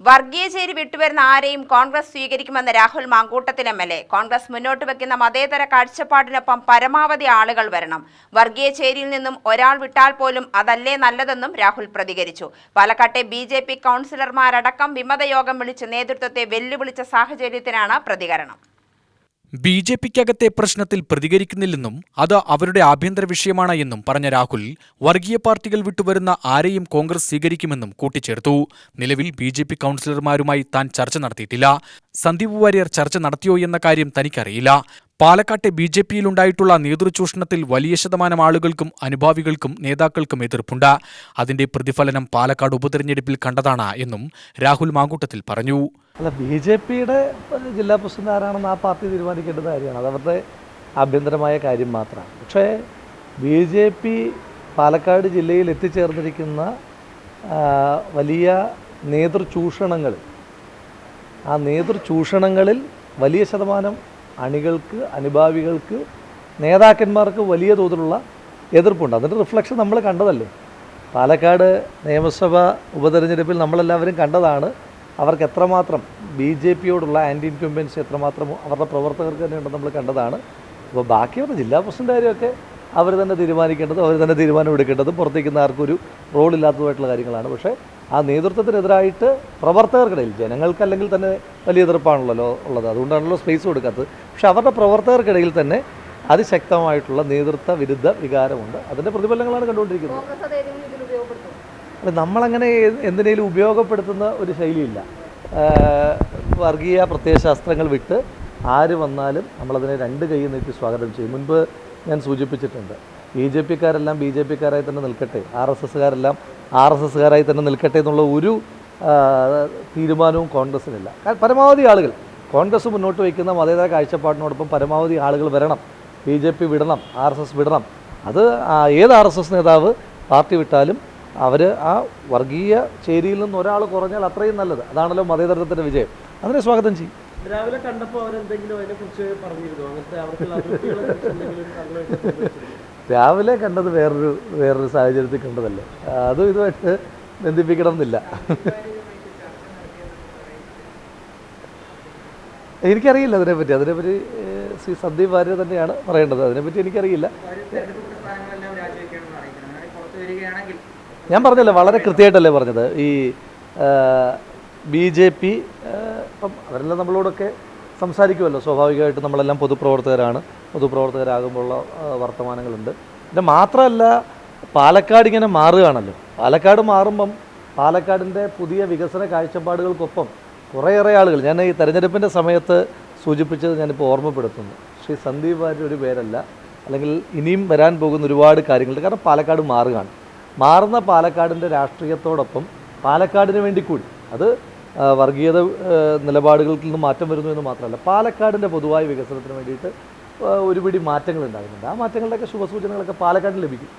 വർഗീയ ചേരി വിട്ടുവരുന്ന ആരെയും കോൺഗ്രസ് സ്വീകരിക്കുമെന്ന് രാഹുൽ മാങ്കൂട്ടത്തിൽ എം.എൽ.എ. കോൺഗ്രസ് മുന്നോട്ട് വെക്കുന്ന മതേതര കാഴ്ചപ്പാടിനൊപ്പം പരമാവധി ആളുകൾ വരണം. വർഗീയ ചേരിയിൽ നിന്നും ഒരാൾ വിട്ടാൽ പോലും അതല്ലേ നല്ലതെന്നും രാഹുൽ പ്രതികരിച്ചു. പാലക്കാട്ടെ ബി.ജെ.പി. കൗൺസിലർമാരടക്കം വിമതയോഗം വിളിച്ച് നേതൃത്വത്തെ വെല്ലുവിളിച്ച സാഹചര്യത്തിനാണ് പ്രതികരണം. ബി.ജെ.പിക്കകത്തെ പ്രശ്നത്തിൽ പ്രതികരിക്കുന്നില്ലെന്നും അത് അവരുടെ ആഭ്യന്തര വിഷയമാണ് എന്നും പറഞ്ഞ രാഹുൽ വർഗീയ പാർട്ടികൾ വിട്ടുവരുന്ന ആരെയും കോൺഗ്രസ് സ്വീകരിക്കുമെന്നും കൂട്ടിച്ചേർത്തു. നിലവിൽ ബി.ജെ.പി. കൗൺസിലർമാരുമായി താൻ ചർച്ച നടത്തിയിട്ടില്ല. സന്ദീപ് വാര്യർ ചർച്ച നടത്തിയോ എന്ന കാര്യം തനിക്കറിയില്ല. പാലക്കാട്ടെ ബി.ജെ.പിയിലുണ്ടായിട്ടുള്ള നേതൃചൂഷണത്തിൽ വലിയ ശതമാനം ആളുകൾക്കും അനുഭാവികൾക്കും നേതാക്കൾക്കും എതിർപ്പുണ്ട്. അതിന്റെ പ്രതിഫലനം പാലക്കാട് ഉപതെരഞ്ഞെടുപ്പിൽ കണ്ടതാണ് എന്നും രാഹുൽ മാങ്കൂട്ടത്തിൽ പറഞ്ഞു. അല്ല, ബി.ജെ.പിയുടെ ജില്ലാ പ്രസിഡന്റ് ആരാണെന്ന് ആ പാർട്ടി തീരുമാനിക്കേണ്ട കാര്യമാണ്. അത് അവരുടെ ആഭ്യന്തരമായ കാര്യം മാത്രമാണ്. പക്ഷേ ബി.ജെ.പി. പാലക്കാട് ജില്ലയിൽ എത്തിച്ചേർന്നിരിക്കുന്ന വലിയ നേതൃചൂഷണങ്ങൾ, ആ നേതൃചൂഷണങ്ങളിൽ വലിയ ശതമാനം അണികൾക്ക്, അനുഭാവികൾക്ക്, നേതാക്കന്മാർക്ക് വലിയ തോതിലുള്ള എതിർപ്പുണ്ട്. അതിൻ്റെ റിഫ്ലക്ഷൻ നമ്മൾ കണ്ടതല്ലേ. പാലക്കാട് നിയമസഭാ ഉപതെരഞ്ഞെടുപ്പിൽ നമ്മളെല്ലാവരും കണ്ടതാണ് അവർക്ക് എത്രമാത്രം ബി.ജെ.പിയോടുള്ള ആൻറ്റി ഇൻക്യുംബൻസി എത്രമാത്രം അവരുടെ പ്രവർത്തകർക്ക് തന്നെ ഉണ്ടെന്ന് നമ്മൾ കണ്ടതാണ്. അപ്പോൾ ബാക്കിയുള്ള ജില്ലാ പ്രസിഡന്റ് കാര്യമൊക്കെ അവർ തന്നെ തീരുമാനിക്കേണ്ടതും അവർ തന്നെ തീരുമാനം എടുക്കേണ്ടതും പുറത്തേക്കുന്ന ആർക്കൊരു റോളില്ലാത്തതുമായിട്ടുള്ള കാര്യങ്ങളാണ്. പക്ഷേ ആ നേതൃത്വത്തിനെതിരായിട്ട് പ്രവർത്തകർക്കിടയിൽ, ജനങ്ങൾക്കല്ലെങ്കിൽ തന്നെ വലിയ എതിർപ്പാണല്ലോ ഉള്ളത്, അതുകൊണ്ടാണല്ലോ സ്പേസ് കൊടുക്കാത്തത്. പക്ഷേ അവരുടെ പ്രവർത്തകർക്കിടയിൽ തന്നെ അതിശക്തമായിട്ടുള്ള നേതൃത്വ വിരുദ്ധ വികാരമുണ്ട്. അതിൻ്റെ പ്രതിഫലനങ്ങളാണ് കണ്ടുകൊണ്ടിരിക്കുന്നത്. അല്ല, നമ്മളങ്ങനെ എന്തിനേലും ഉപയോഗപ്പെടുത്തുന്ന ഒരു ശൈലിയില്ല. വർഗീയ പ്രത്യയശാസ്ത്രങ്ങൾ വിട്ട് ആര് വന്നാലും നമ്മളതിനെ രണ്ട് കൈ നീട്ടി സ്വാഗതം ചെയ്യും. മുൻപ് ഞാൻ സൂചിപ്പിച്ചിട്ടുണ്ട്, ബി.ജെ.പിക്കാരെല്ലാം ബി.ജെ.പിക്കാരായി തന്നെ നിൽക്കട്ടെ, ആർ.എസ്.എസ്സുകാരെല്ലാം ആർ.എസ്.എസ്സുകാരായി തന്നെ നിൽക്കട്ടെ എന്നുള്ള ഒരു തീരുമാനവും കോൺഗ്രസ്സിനില്ല. പരമാവധി ആളുകൾ കോൺഗ്രസ് മുന്നോട്ട് വയ്ക്കുന്ന മതേതര കാഴ്ചപ്പാടിനോടൊപ്പം പരമാവധി ആളുകൾ വരണം. ബി.ജെ.പി. വിടണം, ആർ.എസ്.എസ്. വിടണം. അത് ഏത് ആർ.എസ്.എസ്. നേതാവ് പാർട്ടി വിട്ടാലും അവർ ആ വർഗീയ ചേരിയിൽ നിന്ന് ഒരാൾ കുറഞ്ഞാൽ അത്രയും നല്ലത്. അതാണല്ലോ മതേതരത്വത്തിൻ്റെ വിജയം. അതിനെ സ്വാഗതം ചെയ്യും. രാവിലെ കണ്ടപ്പോൾ അവരെന്തെങ്കിലും അതിനെക്കുറിച്ച് പറഞ്ഞിരുന്നു? രാവിലെ കണ്ടത് വേറൊരു സാഹചര്യത്തിൽ കണ്ടതല്ലേ. അതും ഇതുമായിട്ട് ബന്ധിപ്പിക്കണം എന്നില്ല. എനിക്കറിയില്ല അതിനെപ്പറ്റി ശ്രീ സന്ദീപ് വാര്യർ തന്നെയാണ് പറയേണ്ടത്. അതിനെപ്പറ്റി എനിക്കറിയില്ല. ഞാൻ പറഞ്ഞല്ലോ, വളരെ കൃത്യമായിട്ടല്ലേ പറഞ്ഞത്. ഈ ബി.ജെ.പി. ഇപ്പം അവരെല്ലാം നമ്മളോടൊക്കെ സംസാരിക്കുമല്ലോ. സ്വാഭാവികമായിട്ട് നമ്മളെല്ലാം പൊതുപ്രവർത്തകരാകുമ്പോഴുള്ള വർത്തമാനങ്ങളുണ്ട്. പിന്നെ മാത്രമല്ല, പാലക്കാട് ഇങ്ങനെ മാറുകയാണല്ലോ. പാലക്കാട് മാറുമ്പം പാലക്കാടിൻ്റെ പുതിയ വികസന കാഴ്ചപ്പാടുകൾക്കൊപ്പം കുറേയേറെ ആളുകൾ, ഞാൻ ഈ തെരഞ്ഞെടുപ്പിൻ്റെ സമയത്ത് സൂചിപ്പിച്ചത് ഞാനിപ്പോൾ ഓർമ്മപ്പെടുത്തുന്നു. ശ്രീ സന്ദീപ് വാര്യർ ഒരു പേരല്ല, അല്ലെങ്കിൽ ഇനിയും വരാൻ പോകുന്ന ഒരുപാട് കാര്യങ്ങളുണ്ട്. കാരണം പാലക്കാട് മാറുകയാണ്. മാറുന്ന പാലക്കാടിൻ്റെ രാഷ്ട്രീയത്തോടൊപ്പം പാലക്കാടിന് വേണ്ടി കൂടി, അത് വർഗീയത നിലപാടുകളിൽ നിന്ന് മാറ്റം വരുന്നു എന്ന് മാത്രമല്ല, പാലക്കാടിൻ്റെ പൊതുവായ വികസനത്തിന് വേണ്ടിയിട്ട് ഒരുപിടി മാറ്റങ്ങൾ ഉണ്ടാകുന്നുണ്ട്. ആ മാറ്റങ്ങളുടെയൊക്കെ ശുഭസൂചനകളൊക്കെ പാലക്കാടിന് ലഭിക്കും.